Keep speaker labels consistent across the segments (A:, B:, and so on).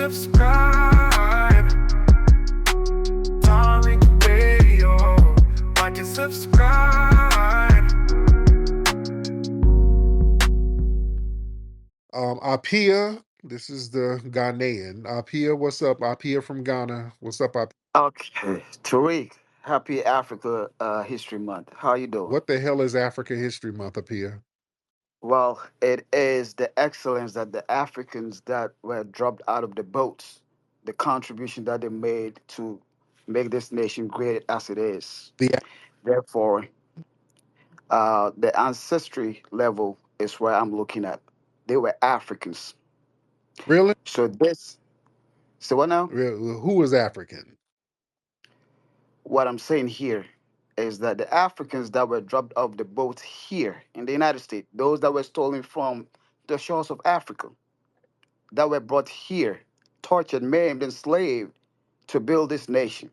A: subscribe. Tariq Radio. Like and subscribe.
B: Apia, this is the Ghanaian. Apia, what's up? Apia from Ghana. What's up, Apia?
C: Okay, Tariq, happy Africa History Month. How you doing?
B: What the hell is Africa History Month, Apia?
C: Well, it is the excellence that the Africans that were dropped out of the boats, the contribution that they made to make this nation great as it is.
B: The
C: Therefore, the ancestry level is where I'm looking at. They were Africans.
B: really?
C: So this, so what now?
B: Who was African?
C: What I'm saying here is that the Africans that were dropped off the boat here in the United States, those that were stolen from the shores of Africa, that were brought here, tortured, maimed, enslaved to build this nation.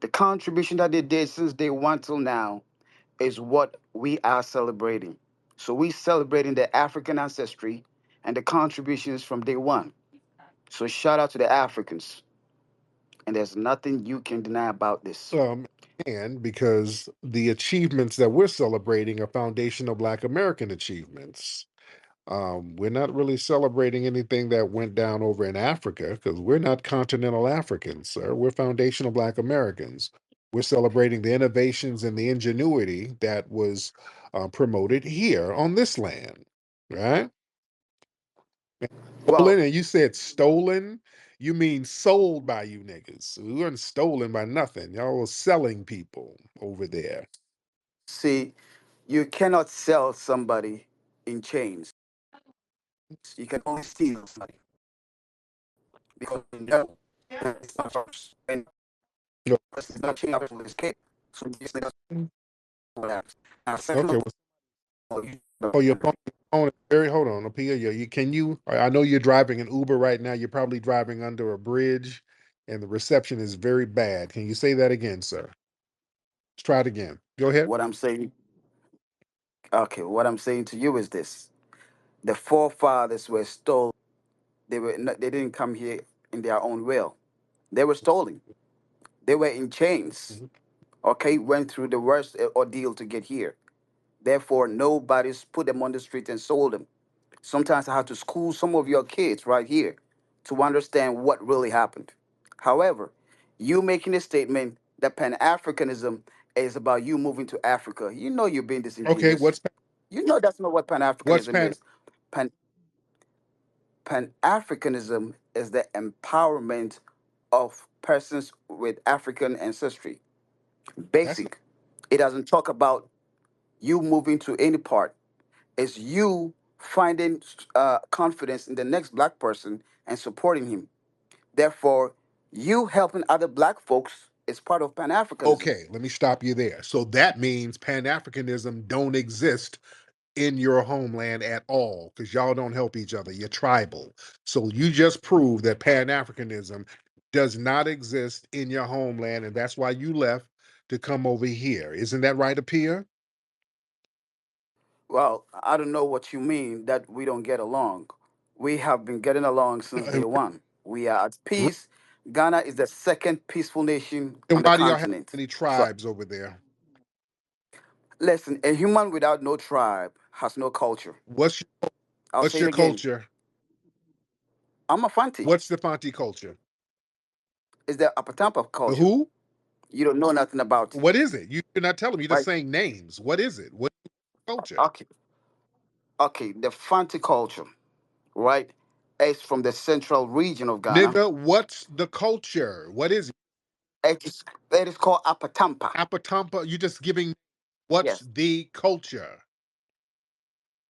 C: The contribution that they did since day one till now is what we are celebrating. So we celebrating the African ancestry and the contributions from day one. So shout out to the Africans. And there's nothing you can deny about this.
B: And because the achievements that we're celebrating are foundational Black American achievements. We're not really celebrating anything that went down over in Africa because we're not continental Africans, sir. We're foundational Black Americans. We're celebrating the innovations and the ingenuity that was promoted here on this land, right?
C: Well,
B: Stolen, and you said stolen, you mean sold by you niggas. We weren't stolen by nothing. Y'all was selling people over there.
C: see, you cannot sell somebody in chains. You can only steal somebody because you know that it's not yours. And
B: No.
C: it's not chain up to escape. So you just let us
B: Mm.
C: what happens. Now, second
B: Okay.
C: of all,
B: Oh, your phone is very. Hold on, Pia. Can you? I know you're driving an Uber right now. You're probably driving under a bridge, and the reception is very bad. Can you say that again, sir? Let's try it again. Go ahead.
C: what I'm saying, okay, what I'm saying to you is this: the forefathers were stolen. They didn't come here in their own will. They were stolen. They were in chains.
B: Mhm.
C: Okay, went through the worst ordeal to get here. Therefore, nobody's put them on the street and sold them. Sometimes I have to school some of your kids right here to understand what really happened. However, you making a statement that Pan Africanism is about you moving to Africa, you know you're being
B: Okay.
C: disingenuous. You know that's not what Pan
B: What's
C: Africanism
B: pan?
C: is. Pan Africanism is the empowerment of persons with African ancestry.
B: That's
C: Basic. It doesn't talk about you moving to any part. It's you finding confidence in the next black person and supporting him. Therefore, you helping other black folks is part of Pan Africanism.
B: okay. Let me stop you there. So that means Pan Africanism don't exist in your homeland at all because y'all don't help each other. You're tribal. So you just proved that Pan Africanism does not exist in your homeland, and that's why you left to come over here. Isn't that right, Apia?
C: Well, I don't know what you mean that we don't get along. We have been getting along since day one. We are at peace. Ghana is the second peaceful nation
B: Then
C: on the
B: why do y'all have
C: continent.
B: any
C: So,
B: tribes over there?
C: listen, a human without no tribe has no culture.
B: What's your,
C: I'll
B: what's
C: say it
B: your
C: again.
B: culture?
C: I'm a Fanti.
B: What's the Fanti culture?
C: It's the Apatampa
B: The
C: culture.
B: who?
C: You don't know nothing about it,
B: What is it? You're not telling me. You're just
C: right?
B: saying names. What is it? What culture?
C: Okay, okay. The Fanti culture, right, is from the central region of Ghana.
B: Nigga, what's the culture? What is it?
C: It is called Apatampa.
B: Apatampa? You just giving what's
C: Yes.
B: the culture?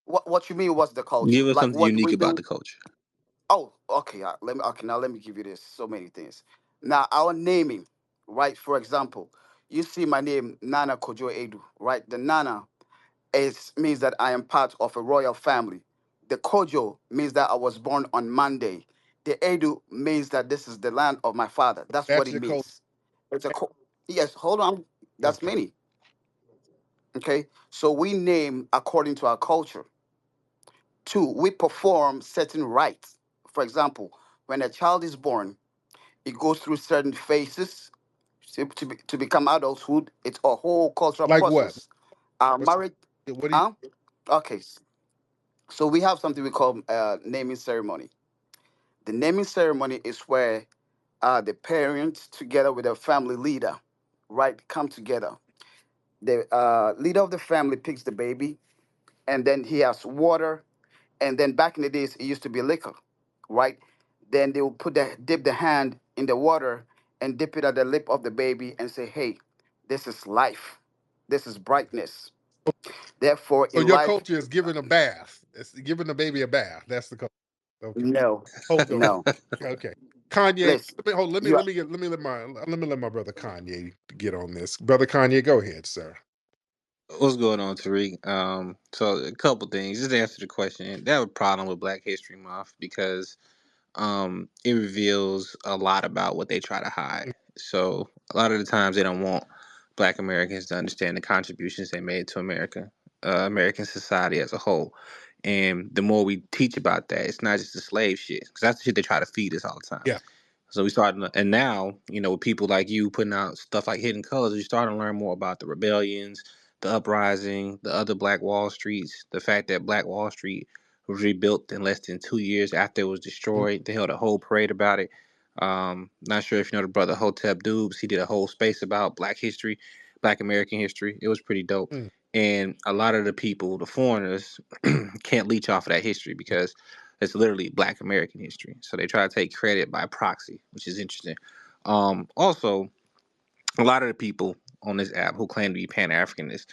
C: What you mean? What's the culture?
D: Give us
C: Like
D: something
C: what
D: unique
C: we
D: about
C: do?
D: the culture.
C: Oh, okay. Let me give you this. So many things. Now our naming, right? For example, you see my name Nana Kojo Edu, right? The Nana is means that I am part of a royal family. The Kojo means that I was born on Monday. The Edu means that this is the land of my father. That's what
B: That's
C: it
B: your culture.
C: means. Yes, hold on. That's
B: Okay.
C: many. Okay. So we name according to our culture. Two, we perform certain rites. For example, when a child is born, it goes through certain phases to become adulthood. It's a whole cultural
B: Like what?
C: process.
B: What's
C: Marriage,
B: what do you?
C: huh? Okay, so we have something we call naming ceremony. The naming ceremony is where the parents, together with a family leader, right, come together. The leader of the family picks the baby, and then he has water. And then back in the days, it used to be liquor, right? Then they will dip the hand in the water and dip it at the lip of the baby and say, "Hey, this is life. This is brightness. Therefore,
B: So
C: in
B: your
C: life,
B: culture is giving a bath. It's giving the baby a bath. That's the culture. Okay.
C: no,
B: Hold on.
C: no.
B: Okay. Kanye,
C: Listen,
B: let me hold.
C: you are,
B: Let me let my brother Kanye get on this. Brother Kanye, go ahead, sir.
D: What's going on, Tariq? So a couple things. Just to answer the question. They have a problem with Black History Month because it reveals a lot about what they try to hide. So a lot of the times they don't want Black Americans to understand the contributions they made to America, American society as a whole. And the more we teach about that, it's not just the slave shit, because that's the shit they try to feed us all the time.
B: Yeah.
D: So we started, and now, with people like you putting out stuff like Hidden Colors, you starting to learn more about the rebellions, the uprising, the other Black Wall Streets, the fact that Black Wall Street was rebuilt in less than 2 years after it was
B: Mm,
D: destroyed. They held a whole parade about it. Not sure if you know the brother Hotep Dubes. He did a whole space about Black history, Black American history. It was pretty dope.
B: mm.
D: And a lot of the people, the foreigners, can't leech off of that history because it's literally Black American history. So they try to take credit by proxy, which is interesting. Also, a lot of the people on this app who claim to be Pan Africanists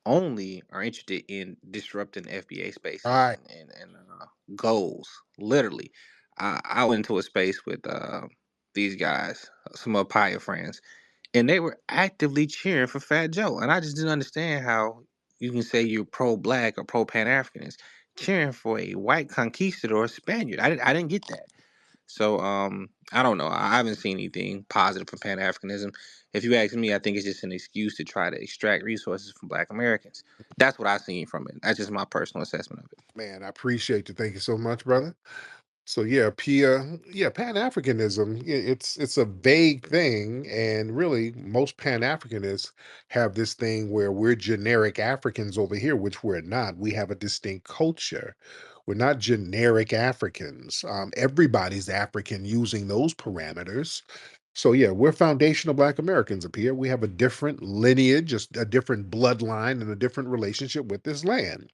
D: only are interested in disrupting FBA
B: All
D: spaces
B: right.
D: and goals. Literally, I went into a space with these guys, some of Paya friends, and they were actively cheering for Fat Joe, and I just didn't understand how you can say you're pro-black or pro-Pan Africanist cheering for a white conquistador Spaniard. I didn't get that. So I don't know. I haven't seen anything positive from Pan Africanism. If you ask me, I think it's just an excuse to try to extract resources from Black Americans. That's what I've seen from it. That's just my personal assessment of it.
B: Man, I appreciate you. Thank you so much, brother. So yeah, Pia, yeah, Pan Africanism. It's a vague thing, and really, most Pan Africanists have this thing where we're generic Africans over here, which we're not. We have a distinct culture. We're not generic Africans. Everybody's African using those parameters. So yeah, we're foundational Black Americans up here. We have a different lineage, just a different bloodline, and a different relationship with this land.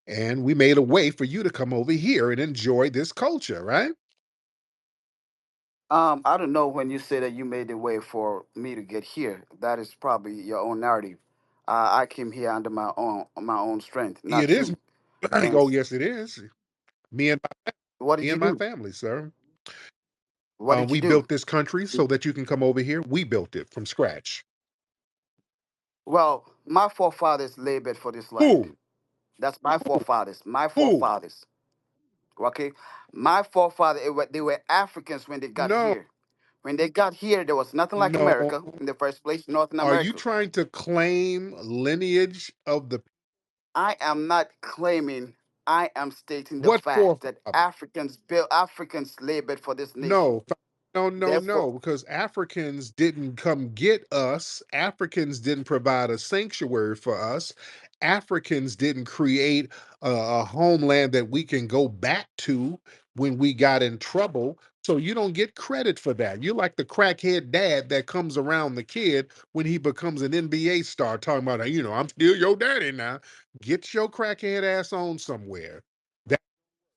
B: And we made a way for you to come over here and enjoy this culture, right?
C: I don't know when you say that you made the way for me to get here. That is probably your own narrative. I came here under my own strength,
B: It
C: not
B: is.
C: you. And
B: Oh, yes, it is. Me and
C: what did
B: me
C: you
B: and my
C: do?
B: family, sir.
C: What did you
B: We
C: do?
B: built this country so that you can come over here. We built it from scratch.
C: Well, my forefathers labored for this land.
B: Who?
C: That's my forefathers. My
B: Who?
C: forefathers. Okay, my forefathers. They were Africans when they got
B: No,
C: here. When they got here, there was nothing like
B: no.
C: America in the first place, Northern
B: Are you
C: America.
B: trying to claim lineage of the
C: I am not claiming. I am stating the
B: what
C: fact that
B: forefather?
C: Africans labored for this nation.
B: No, no, no,
C: Therefore,
B: no, because Africans didn't come get us. Africans didn't provide a sanctuary for us. Africans didn't create a homeland that we can go back to when we got in trouble. So you don't get credit for that. You're like the crackhead dad that comes around the kid when he becomes an NBA star, talking about, I'm still your daddy now. Get your crackhead ass on somewhere. That,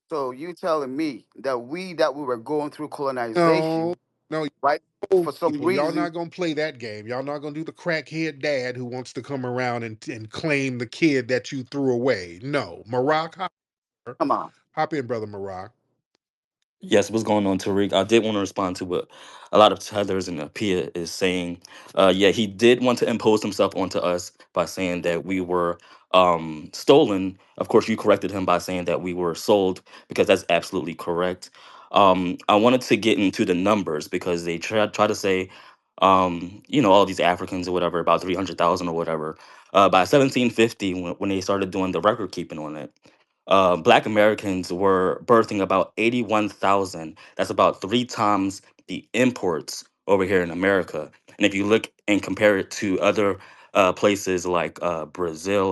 C: so you telling me that we were going through
B: no,
C: colonization,
B: no,
C: right? For some
B: people. Y'all
C: reason,
B: not gonna play that game. Y'all not gonna do the crackhead dad who wants to come around and claim the kid that you threw away. No, Marak,
C: come on.
B: hop in, brother Marak.
E: Yes, what's going on, Tariq? I did want to respond to what a lot of tethers and Pia is saying. Yeah, he did want to impose himself onto us by saying that we were stolen. Of course, you corrected him by saying that we were sold, because that's absolutely correct. I wanted to get into the numbers because they try to say, all these Africans or whatever, about 300,000 or whatever. By 1750, when they started doing the record keeping on it. Black Americans were birthing about 81,000. That's about three times the imports over here in America. And if you look and compare it to other places like Brazil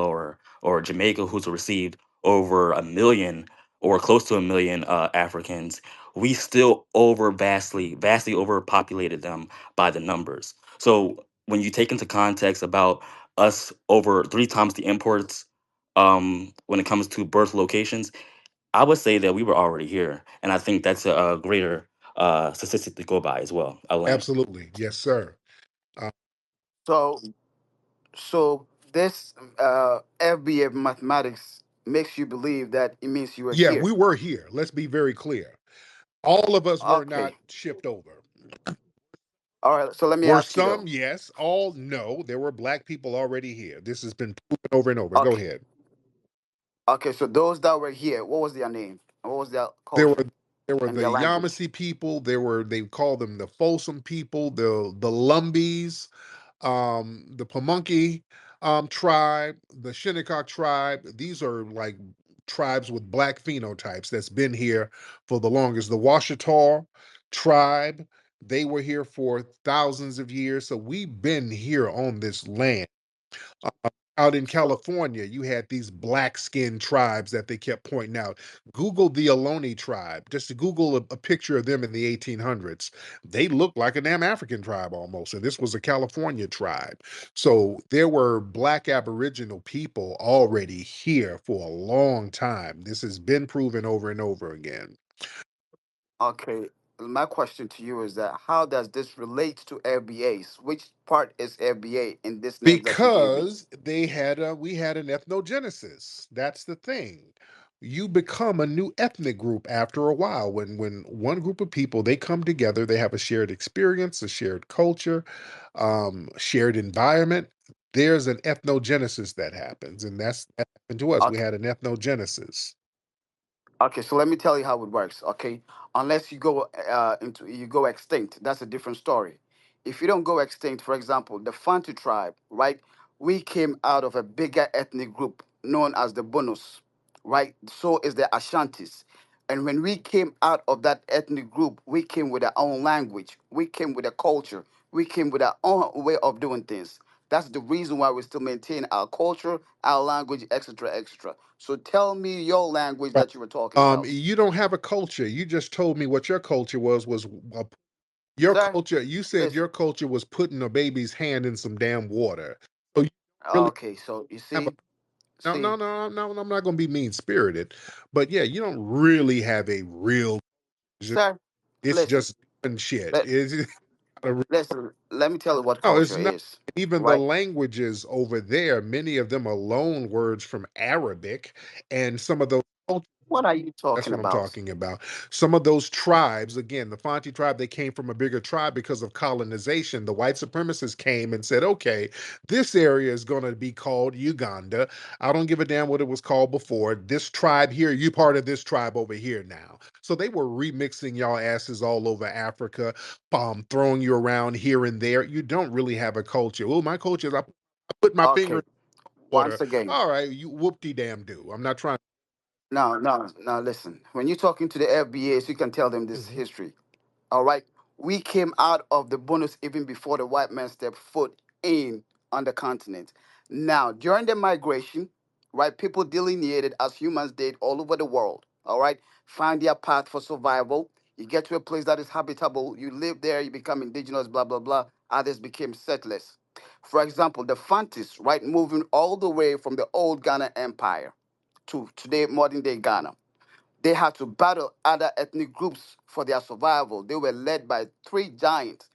E: or Jamaica, who's received over a million or close to a million Africans, we still vastly overpopulated them by the numbers. So when you take into context about us over three times the imports when it comes to birth locations, I would say that we were already here, and I think that's a greater statistic to go by as well. I land.
B: Absolutely. Yes, sir. Uh,
C: So so this FBA mathematics makes you believe that it means you were
B: yeah,
C: here.
B: we were here. Let's be very clear. All of us were not
C: Okay.
B: shipped over.
C: All right. So let me
B: Were
C: ask you
B: some?
C: though.
B: Yes. All? No. There were black people already here. This has been proven over and over. Go
C: Okay.
B: ahead.
C: Okay. So those that were here, what was their name? What was their
B: There
C: culture
B: were there were
C: and
B: the
C: their language?
B: Yamasee people. They called them the Folsom people, the Lumbees, the Pamunkey tribe, the Shinnecock tribe. These are like tribes with black phenotypes that's been here for the longest. The Washita tribe, they were here for thousands of years. So we've been here on this land. Out in
C: So
B: California, you had these black skinned tribes that they kept pointing out. Google the Ohlone tribe. Just to Google a picture of them in the 1800s. They looked like a damn African tribe almost. And this was a California tribe. So there were black Aboriginal people already here for a long time. This has been proven over and over again.
C: okay. My question to you is that how does this relate to FBAs? Which part is FBA in this names that you gave me?
B: Because we had an ethnogenesis. That's the thing. You become a new ethnic group after a while. When one group of people they come together, they have a shared experience, a shared culture, shared environment. There's an ethnogenesis that happens, and that happened to us. We
C: Okay.
B: had an ethnogenesis.
C: Okay, so let me tell you how it works. Okay, unless you go into you go extinct, that's a different story. If you don't go extinct, for example, the Fanti tribe, right? We came out of a bigger ethnic group known as the Bonus, right? So is the Ashantis. And when we came out of that ethnic group, we came with our own language, we came with a culture, we came with our own way of doing things. That's the reason why we still maintain our culture, our language, etc., etc. So tell me your language
B: Right.
C: that you were talking about,
B: You don't have a culture. You just told me what your culture was your
C: sir.
B: culture. You said
C: Listen.
B: your culture was putting a baby's hand in some damn water. So you really
C: Okay, so you
B: have a
C: see,
B: no,
C: see,
B: no, no, no. I'm not going to be mean spirited, but yeah, you don't really have a real.
C: sir.
B: It's
C: Listen.
B: just fun shit.
C: Let
B: It's not a
C: listen. Let me tell you what
B: no, it's
C: culture
B: not.
C: is.
B: Even the
C: Right?
B: languages over there, many of them are loan words from Arabic, and some of those.
C: What are you
B: That's
C: talking
B: what I'm
C: about,
B: talking about. Some of those tribes, again, the Fanti tribe, they came from a bigger tribe because of colonization. The white supremacists came and said, okay, this area is going to be called Uganda. I don't give a damn what it was called before. This tribe here, you part of this tribe over here now. So they were remixing y'all asses all over Africa, throwing you around here and there. You don't really have a culture. Oh, my culture is I put my finger
C: Okay.
B: in water.
C: Once again,
B: All right, you whoop-de-damn do. I'm not trying.
C: no, no, no. Listen. When you're talking to the FBAs, you can tell them this
B: Mhm.
C: history. All right. We came out of the bonus even before the white man stepped foot in on the continent. Now, during the migration, right, people delineated as humans did all over the world. All right. Find their path for survival. You get to a place that is habitable. You live there. You become indigenous, blah, blah, blah. Others became settlers. For example, the Fantis, right, moving all the way from the old Ghana Empire to today, modern day Ghana. They had to battle other ethnic groups for their survival. They were led by three giants,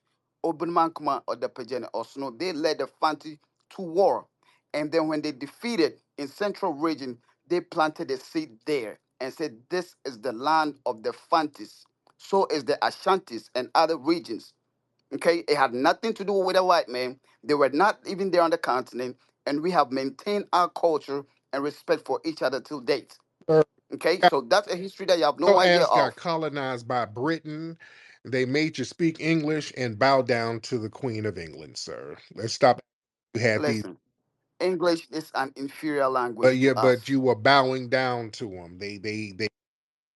C: Obenmankuma or the Pajene Osno. They led the Fanti to war. And then when they defeated in central region, they planted a seed there and said, this is the land of the Fantis. So is the Ashantis and other regions. Okay, it had nothing to do with a white man. They were not even there on the continent, and we have maintained our culture and respect for each other till date. Okay, so that's a history that you have no
B: Your
C: idea
B: ass
C: of.
B: got colonized by Britain. They made you speak English and bow down to the Queen of England, sir. Let's stop. You had these
C: Listen. English is an inferior language to
B: Yeah, but
C: us.
B: you were bowing down to them.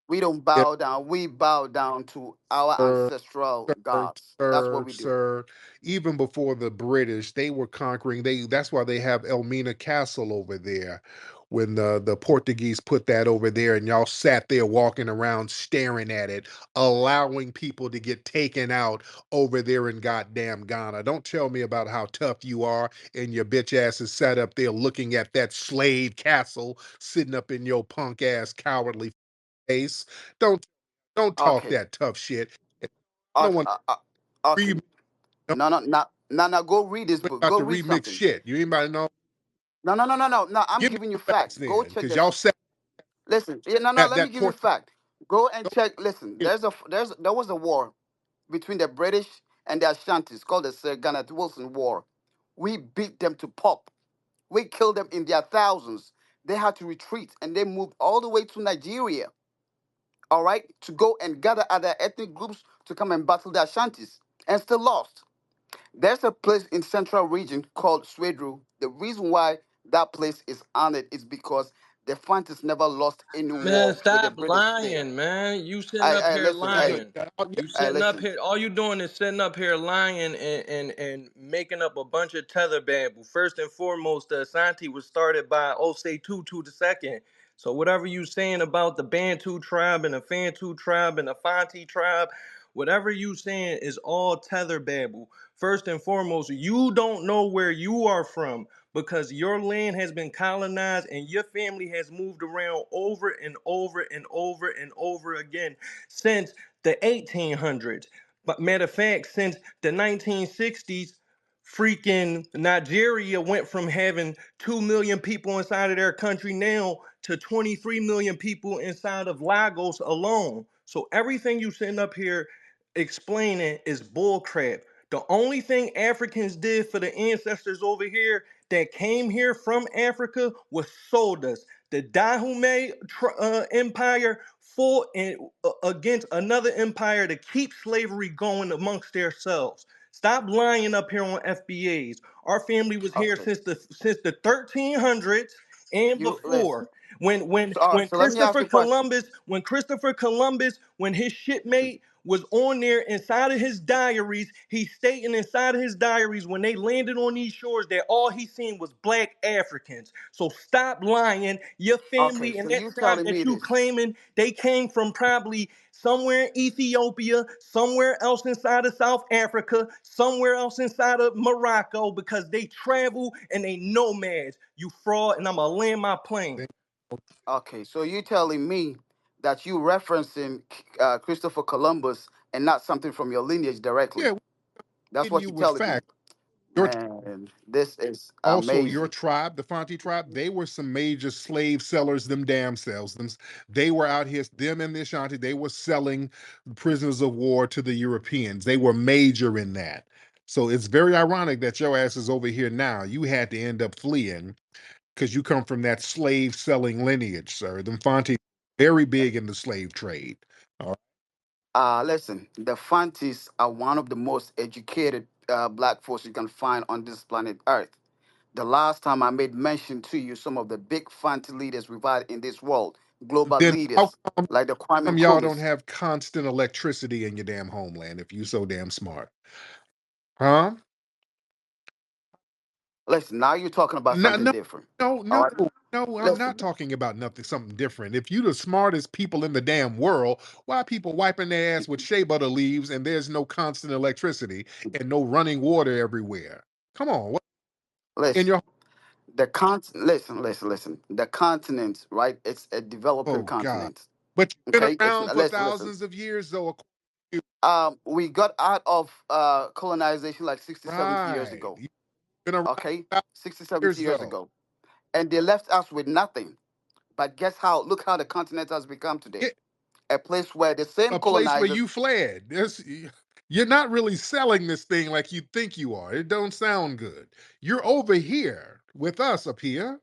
C: We don't
B: Yeah,
C: bow down. We bow down to our
B: sir,
C: ancestral
B: sir,
C: gods. That's what we do.
B: sir. Even before the British, they were conquering. That's why they have Elmina Castle over there. When the Portuguese put that over there, and y'all sat there walking around staring at it, allowing people to get taken out over there in goddamn Ghana. Don't tell me about how tough you are, and your bitch ass is sat up there looking at that Slade Castle sitting up in your punk ass cowardly face. Don't don't talk
C: Okay.
B: that tough shit. I don't
C: Okay.
B: want to
C: Okay. No, no, no, no, no. Go read this book.
B: about
C: Go
B: to
C: read
B: remix
C: something.
B: shit. You anybody know?
C: No, no, no, no, no, no. I'm
B: Give me
C: giving you
B: the facts
C: facts. Go
B: then,
C: check
B: because
C: this.
B: y'all said
C: Listen. Yeah, no, no.
B: that
C: Let me
B: that
C: give you
B: port.
C: fact. Go and check. Listen. There was a war between the British and the Ashantis called the Sir Garnet Wilson War. We beat them to pulp. We killed them in their thousands. They had to retreat and they moved all the way to Nigeria, all right, to go and gather other ethnic groups to come and battle the Ashantis and still lost. There's a place in central region called Swedru. The reason why that place is honored is because the Fantis never lost any
F: Man,
C: war with the
F: stop
C: British there.
F: lying, man. You sitting
C: I,
F: up
C: I
F: here
C: listen,
B: Yeah,
C: I,
F: lying.
B: yeah,
F: You
C: I
F: sitting up
C: listen.
F: here. All you doing is sitting up here lying and making up a bunch of tether babble. First and foremost, the Asante was started by Osei Tutu II. So whatever you saying about the Bantu tribe and the Fantu tribe and the Fanti tribe, whatever you saying is all tether babble. First and foremost, you don't know where you are from because your land has been colonized and your family has moved around over and over and over and over again since the 1800s. But matter of fact, since the 1960s, freaking Nigeria went from having 2 million people inside of their country now to 23 million people inside of Lagos alone. So everything you sitting up here explaining is bullcrap. The only thing Africans did for the ancestors over here that came here from Africa was sold us. The Dahomey Empire fought against another empire to keep slavery going amongst themselves. Stop lying up here on FBAs. Our family was here
C: Okay.
F: since the 1300s and
C: You listen.
F: before. When
C: So let me ask
F: Christopher
C: you a question.
F: Columbus, when his shipmate was on there inside of his diaries, he's stating inside of his diaries when they landed on these shores that all he seen was black Africans. So stop lying. Your
C: Okay,
F: family
C: so
F: and that
C: you
F: tribe
C: telling me
F: that you
C: this.
F: claiming they came from probably somewhere in Ethiopia, somewhere else inside of South Africa, somewhere else inside of Morocco because they travel and they nomads. You fraud, and I'm gonna land my plane.
C: Okay, so you telling me that you referencing Christopher Columbus and not something from your lineage directly.
B: yeah. We're
C: That's
B: hitting
C: what
B: you
C: you're
B: with
C: telling me.
B: facts. Your
C: Man, this is
B: Also, your
C: amazing.
B: tribe, the Fonte tribe, they were some major slave sellers, them damn selves. They were out here, them and the Ashanti, they were selling prisoners of war to the Europeans. They were major in that. So it's very ironic that your ass is over here now. You had to end up fleeing because you come from that slave selling lineage, sir. Them Fonte very big in the slave trade. All
C: Listen, the Fantis are one of the most educated black folks you can find on this planet Earth. The last time I made mention to you some of the big Fanti leaders we've had in this world,
B: right.
C: global
B: Then how
C: leaders like the Kwame
B: come y'all don't
C: Nkrumahs.
B: have constant electricity in your damn homeland if you so damn smart? Huh?
C: Listen, now you're talking about
B: No,
C: something
B: no,
C: different.
B: no,
C: All
B: no,
C: right.
B: no. I'm not
C: Listen,
B: talking about something different. If you the smartest people in the damn world, why are people wiping their ass with shea butter leaves and there's no constant electricity and no running water everywhere? Come on, what in
C: listen.
B: your
C: Listen. The continent, right? It's a developing
B: oh God?
C: continent.
B: But you've been
C: Okay, it's
B: around for
C: listen.
B: thousands of years, though. According to you.
C: We got out of colonization like 60, 70 years
B: Right?
C: ago.
B: You've been around for
C: Okay,
B: thousands
C: 60,
B: of
C: 70
B: years,
C: years
B: though.
C: ago, and they left us with nothing. But guess how? Look how the continent has become today.
B: Get
C: A place where the same
B: a place where
C: colonizers.
B: you fled. You're not really selling this thing like you think you are. It don't sound good. You're over here with us up here.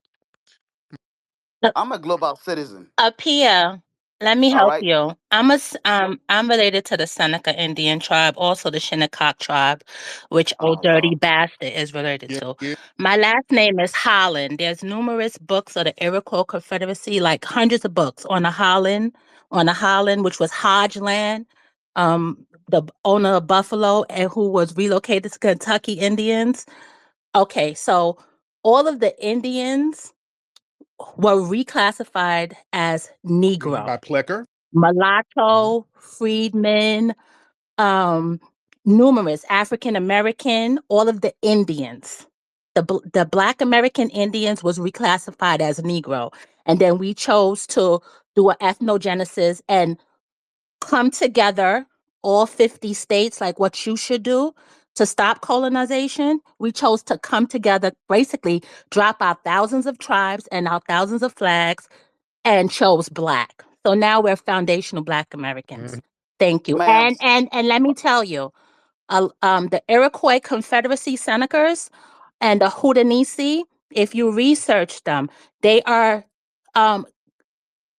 G: Uh,
C: I'm a global citizen.
G: Up here. Let me
C: All
G: help
C: right.
G: you. I'm related to the Seneca Indian tribe, also the Shinnecock tribe, which Old
C: Oh
G: Dirty
C: Lord.
G: Bastard is related
B: Yeah,
G: to.
B: yeah.
G: My last name is Holland. There's numerous books of the Iroquois Confederacy, like hundreds of books on the Holland, which was Hodge land, the owner of Buffalo, and who was relocated to Kentucky Indians. Okay, so all of the Indians were reclassified as Negro.
B: By Plecker. Hmm.
G: Mulatto, freedmen, um, numerous African American, all of the Indians. The Black American Indians was reclassified as Negro, and then we chose to do an ethnogenesis and come together, all 50 states, like what you should do to stop colonization. We chose to come together, basically drop out thousands of tribes and out thousands of flags and chose Black. So now we're foundational Black Americans.
B: Hmm.
G: Thank you.
C: Ma'am.
G: And let me tell you, the Iroquois Confederacy Senecers and the Haudenosaunee, if you research them, they are um,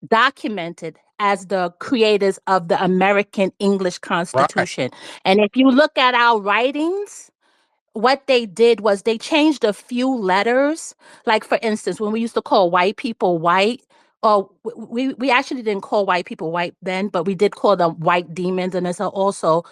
G: documented as the creators of the American English
B: Right.
G: Constitution. And if you look at our writings, what they did was they changed a few letters. Like for instance, when we used to call white people white, or we actually didn't call white people white then, but we did call them white demons. And it's also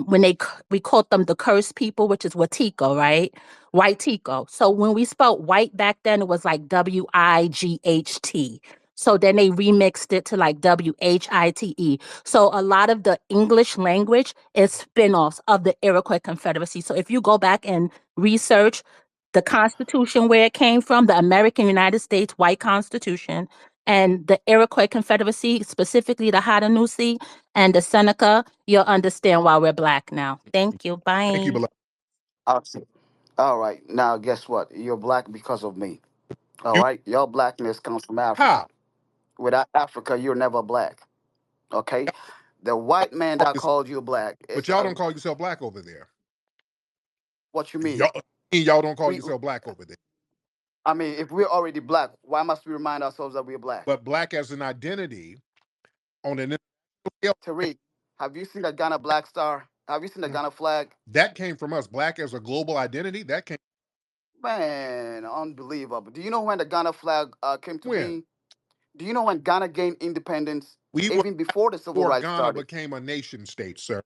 G: when we called them the cursed people, which is Watiko, right? White Tico. So when we spelled white back then, it was like WIGHT. So then they remixed it to like WHITE. So a lot of the English language is spin-offs of the Iroquois Confederacy. So if you go back and research the Constitution, where it came from, the American United States white Constitution, and the Iroquois Confederacy, specifically the Haudenosaunee and the Seneca, you'll understand why we're Black now. Thank you.
B: Thank you,
G: Bye.
B: beloved.
C: Awesome. All right. Now, guess what? You're Black because of me. All
B: You
C: right. Your blackness comes from Africa.
B: how?
C: Without Africa, you're never Black. Okay. The white man that called you Black
B: But
C: is
B: y'all don't call yourself black over there.
C: what you mean.
B: Y'all don't call
C: We,
B: yourself black over there.
C: I mean, if we're already Black, why must we remind ourselves that we're Black?
B: But black as an identity on an scale,
C: Tariq, have you seen the Ghana Black Star? Have you seen the Ghana flag?
B: that came from us. Black as a global identity, that came
C: Man, unbelievable. Do you know when the Ghana flag came to
B: when?
C: being? Do you know when Ghana gained independence?
B: We were
C: Even before the civil
B: before
C: rights
B: Ghana
C: started.
B: became a nation state, sir.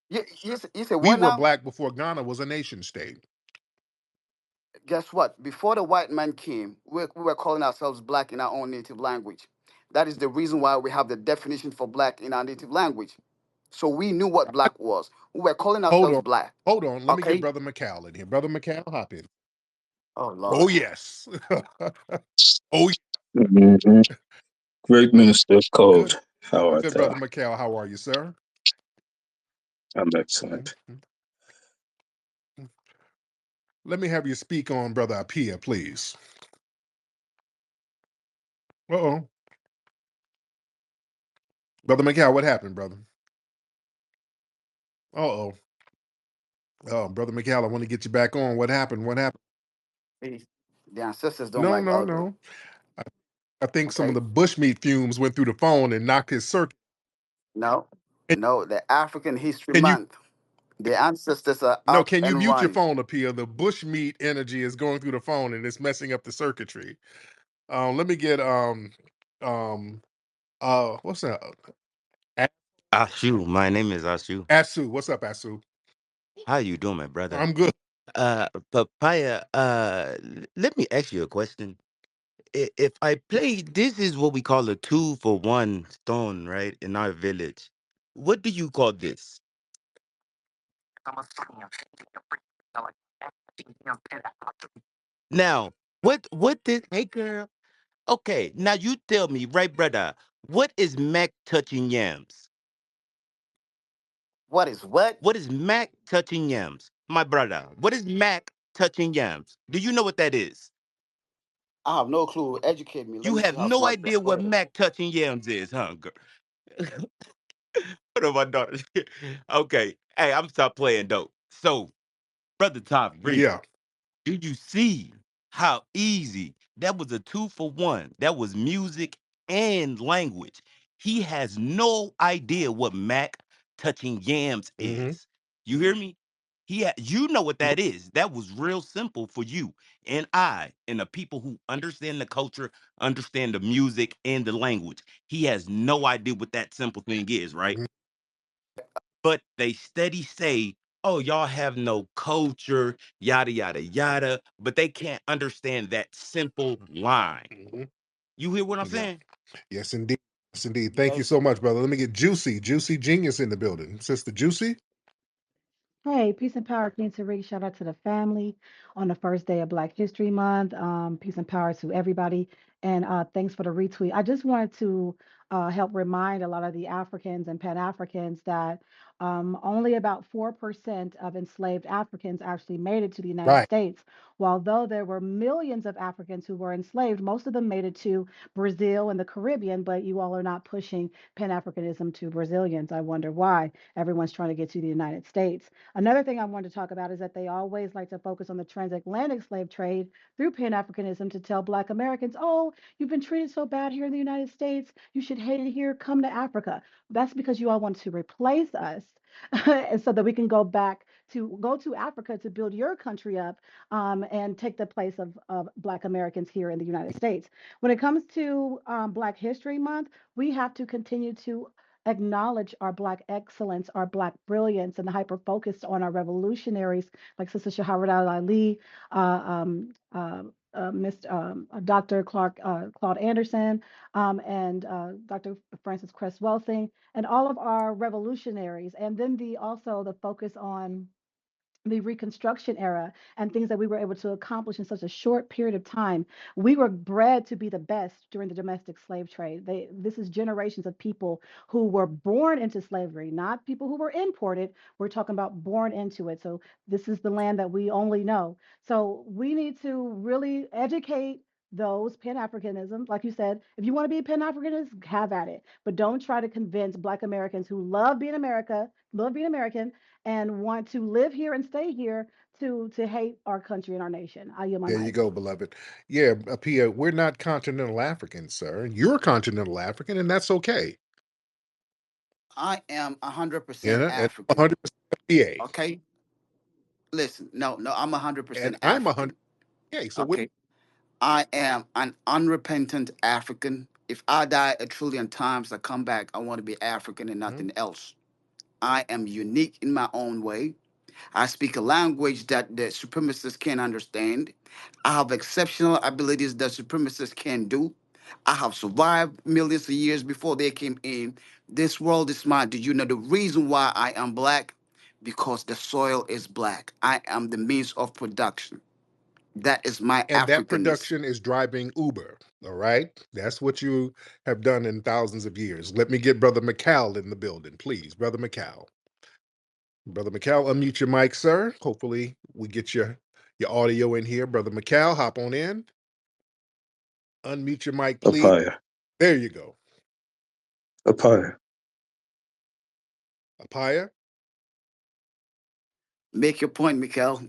C: You say
B: We
C: what
B: were
C: now?
B: black before Ghana was a nation state.
C: Guess what? Before the white man came, we were calling ourselves Black in our own native language. That is the reason why we have the definition for Black in our native language. So we knew what Black was. We were calling
B: Hold
C: ourselves
B: on.
C: Black.
B: Hold on. Let me get
C: Okay?
B: Brother McCall in here. Brother McCall, hop in.
C: Oh
B: Oh,
C: Lord.
B: yes. Oh,
H: hmm Great Minister of
B: good.
H: Code. How art
B: Good,
H: thou?
B: Brother McCall. How are you, sir?
H: I'm excellent.
B: Let me have you speak on Brother Apia, please. Uh-oh. Brother McCall, what happened, brother? Uh-oh. Oh, Brother McCall, I want to get you back on. What happened? What happened?
C: See, the ancestors don't
B: No,
C: like
B: no,
C: ugly.
B: no. I, I think some of
C: Okay?
B: the bushmeat fumes went through the phone and knocked his circuit.
C: No,
B: And
C: no, the African History
B: can you
C: Month. The ancestors are
B: no,
C: up
B: can you
C: and
B: mute your
C: running.
B: phone, Apia? The bushmeat energy is going through the phone and it's messing up the circuitry. Let me get um what's that? A-
I: Ashu, my name is Ashu.
B: Asu. What's up, Asu?
I: How you doing, my brother?
B: I'm good.
I: Papaya, let me ask you a question. If I play, this is what we call a 2-for-1 stone, right? In our village. What do you call this? Now, what did, hey girl, okay, now you tell me, right, brother, what is Mac touching yams?
C: What is what?
I: What is Mac touching yams? My brother, what is Mac touching yams? Do you know what that is?
C: I have no clue. Educate me. Let
I: You
C: me see
I: have
C: how
I: no
C: smart you are.
I: idea
C: Go
I: what
C: ahead.
I: Mac touching yams is, huh, girl? What are my daughters? Okay. Hey, I'm stop playing dope. So, brother Tariq,
B: Yeah.
I: do you see how easy that was? A 2-for-1. That was music and language. He has no idea what Mac touching yams
B: Mm-hmm.
I: is. You hear me? You know what that is. That was real simple for you and I and the people who understand the culture, understand the music and the language. He has no idea what that simple thing is, right?
B: Mm-hmm.
I: But they steady say, oh, y'all have no culture, yada, yada, yada. But they can't understand that simple line.
B: Mm-hmm.
I: You hear what I'm
B: Yeah.
I: saying?
B: Yes, indeed. Yes, indeed. Thank you
J: Yes.
B: so much, brother. Let me get Juicy Genius in the building. Sister Juicy.
J: Hey, peace and power, King Tariq. Shout out to the family on the first day of Black History Month. Peace and power to everybody. And thanks for the retweet. I just wanted to help remind a lot of the Africans and Pan Africans that only about 4% of enslaved Africans actually made it to the United
B: Right.
J: States. While though there were millions of Africans who were enslaved, most of them made it to Brazil and the Caribbean, but you all are not pushing Pan Africanism to Brazilians. I wonder why. Everyone's trying to get to the United States. Another thing I wanted to talk about is that they always like to focus on the transatlantic slave trade through Pan Africanism to tell Black Americans, oh, you've been treated so bad here in the United States. You should hate it here. Come to Africa. That's because you all want to replace us. And so that we can go to Africa to build your country up and take the place of Black Americans here in the United States. When it comes to Black History Month, we have to continue to acknowledge our Black excellence, our Black brilliance, and hyper focused on our revolutionaries like Sister Shahara Ali, Mr. Dr. Claude Anderson, and Dr. Francis Cress Welsing, and all of our revolutionaries. And then also the focus on the Reconstruction era and things that we were able to accomplish in such a short period of time. We were bred to be the best during the domestic slave trade. This is generations of people who were born into slavery, not people who were imported. We're talking about born into it. So this is the land that we only know. So we need to really educate those Pan-Africanism. Like you said, if you want to be a Pan-Africanist, have at it. But don't try to convince Black Americans who love being American, and want to live here and stay here to hate our country and our nation. I yield my
B: There you
J: mic.
B: go, beloved. Yeah, Pia, we're not continental Africans, sir. You're continental African, and that's okay.
C: I am 100%
B: Yeah, and
C: African.
B: 100% FBA.
C: Okay? Listen, no, I'm
B: And
C: 100%
B: I'm 100.
C: African.
B: Okay, so what?
C: Okay? I am an unrepentant African. If I die a trillion times, I come back, I want to be African and
B: Mhm.
C: nothing else. I am unique in my own way. I speak a language that the supremacists can't understand. I have exceptional abilities that supremacists can't do. I have survived millions of years before they came in. This world is mine. Did you know the reason why I am black? Because the soil is black. I am the means of production. That is my
B: And that
C: Africanness.
B: production is driving Uber. All right, that's what you have done in thousands of years. Let me get Brother McCall in the building, please, Brother McCall. Brother McCall, unmute your mic, sir. Hopefully, we get your audio in here. Brother McCall, hop on in. Unmute your mic,
H: Up
B: please.
H: higher.
B: There you go.
H: Up higher.
B: Apaya.
C: Make your point, Mikael.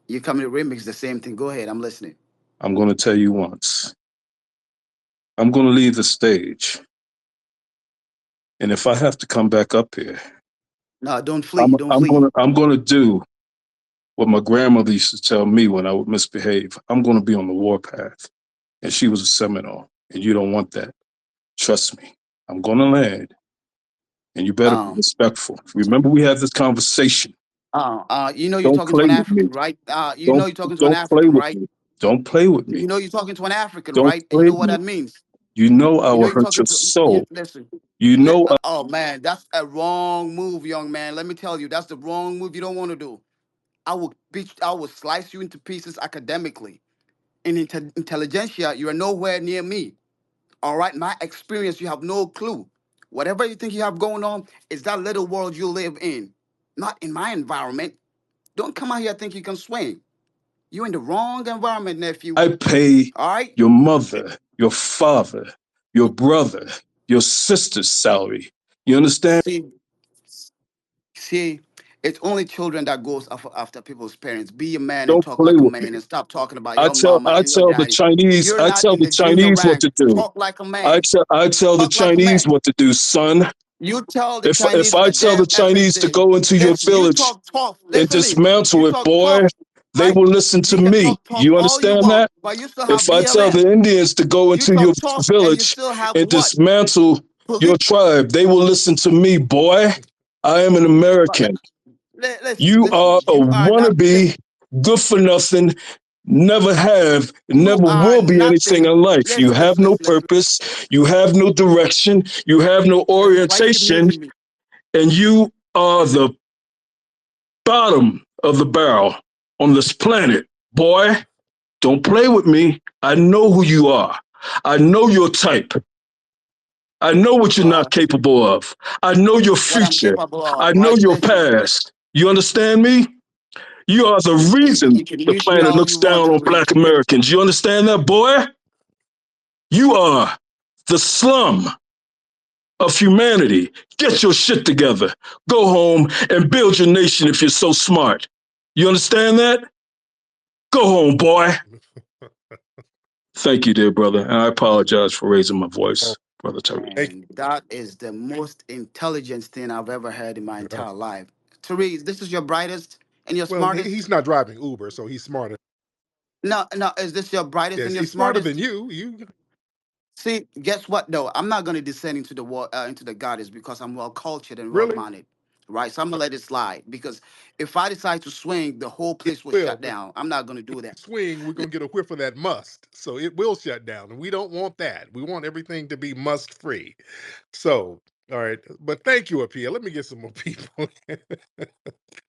C: You coming to remix the same thing. Go ahead. I'm listening.
H: I'm going to tell you once. I'm going to leave the stage. And if I have to come back up here,
C: No, don't flee. Don't flee.
H: I'm going to do what my grandmother used to tell me when I would misbehave. I'm going to be on the warpath. And she was a Seminole. And you don't want that. Trust me. I'm going to land. And you better be
C: Um,
H: respectful. Remember, we had this conversation.
C: you know you're
H: Don't
C: talking to
H: play
C: an
H: with me.
C: African, right? You know
H: Don't
C: you're talking to an
H: don't play
C: African,
H: with
C: right?
H: me. Don't play with
C: You
H: me.
C: know you're talking to an African,
H: Don't
C: right? And you
H: play
C: know
H: with
C: what
H: me.
C: that means.
H: You know I
C: You know
H: will
C: you're
H: hurt your
C: talking to. You,
H: soul.
C: listen.
H: You know
C: Oh man, that's a wrong move, young man. Let me tell you, that's the wrong move. You don't want to do. I will slice you into pieces academically. In intelligentsia, you are nowhere near me. All right, my experience, you have no clue. Whatever you think you have going on is that little world you live in, not in my environment. Don't come out here think you can swing. You're in the wrong environment, nephew.
H: I pay
C: All right?
H: your mother, your father, your brother, your sister's salary. You understand?
C: See, see, It's only children that goes after people's parents. Be a man and
H: Don't
C: talk
H: play
C: like a
H: with me.
C: man and stop talking about your mama
H: I
C: and your
H: tell the
C: daddy.
H: Chinese,
C: You're
H: I
C: not
H: tell
C: in
H: the
C: the junior
H: Chinese what
C: rank.
H: to do.
C: Talk like a man.
H: I tell the
C: Talk like a
H: Chinese
C: man.
H: what to do, son.
C: You tell the
H: If
C: Chinese
H: I
C: a
H: tell the
C: damn
H: Chinese to
C: everything.
H: go into your
C: Listen, you
H: village
C: talk tough.
H: and
C: Listen to me.
H: dismantle
C: You
H: it,
C: talk
H: boy,
C: tough,
H: they
C: right?
H: will listen to
C: You can
H: me.
C: talk tough
H: You
C: all you
H: understand
C: want,
H: that?
C: but you still have
H: If I tell
C: BLM.
H: the Indians to go
C: You
H: into your
C: talk tough and you
H: village
C: still have
H: and
C: what?
H: dismantle
C: Police.
H: your tribe, they will listen to me, boy. I am an
C: But
H: American. You
C: listen.
H: are a
C: You are not.
H: wannabe, good for nothing, never have,
C: You
H: never
C: are
H: will be anything
C: nothing.
H: in life. You have no
C: Listen.
H: purpose, you have no direction, you have no
C: Listen. Why you keep
H: orientation,
C: muting me?
H: and you are the bottom of the barrel on this planet. Boy, don't play with me. I know who you are. I know your type. I know what you're not
C: Well,
H: capable of. I know your
C: what I'm
H: future.
C: capable of,
H: I know
C: right?
H: your
C: Listen.
H: past. You understand me? You are the reason
C: You can
H: the
C: mute me
H: planet
C: all
H: looks
C: you want
H: down
C: to
H: on
C: read.
H: black Americans. You understand that, boy? You are the slum of humanity. Get your shit together. Go home and build your nation if you're so smart. You understand that? Go home, boy. Thank you, dear brother. And I apologize for raising my
B: Oh,
H: voice, Brother Tariq.
B: thank
C: And that is the most intelligent thing I've ever heard in my
B: you.
C: entire life. Tariq, this is your brightest and your
B: Well,
C: smartest?
B: he's not driving Uber, so he's smarter.
C: No, no, is this your brightest and
B: Yes,
C: your
B: he's smarter than
C: smartest?
B: you. You
C: See, guess what though? I'm not gonna descend into the into the goddess because I'm well cultured and well
B: really?
C: mannered. Right. So I'm gonna let it slide because if I decide to swing, the whole
B: It
C: place will
B: will.
C: shut
B: But
C: down. I'm not gonna do that.
B: swing, we're gonna get a whiff of that must. So it will shut down. And we don't want that. We want everything to be must free. So, all right. But thank you, Apia. Let me get some more people.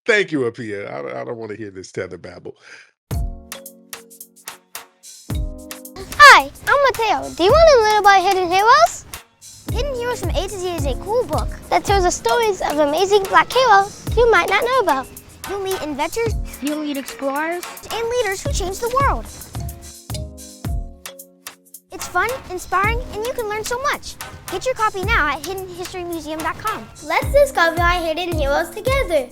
B: Thank you, Apia. I don't want to hear this tether babble.
K: Hi, I'm Mateo. Do you want to learn about Hidden Heroes? Hidden Heroes from A to Z is a cool book that tells the stories of amazing black heroes you might not know about. You'll meet inventors, you'll meet explorers, and leaders who change the world. It's fun, inspiring, and you can learn so much. Get your copy now at hiddenhistorymuseum.com. Let's discover our hidden heroes together.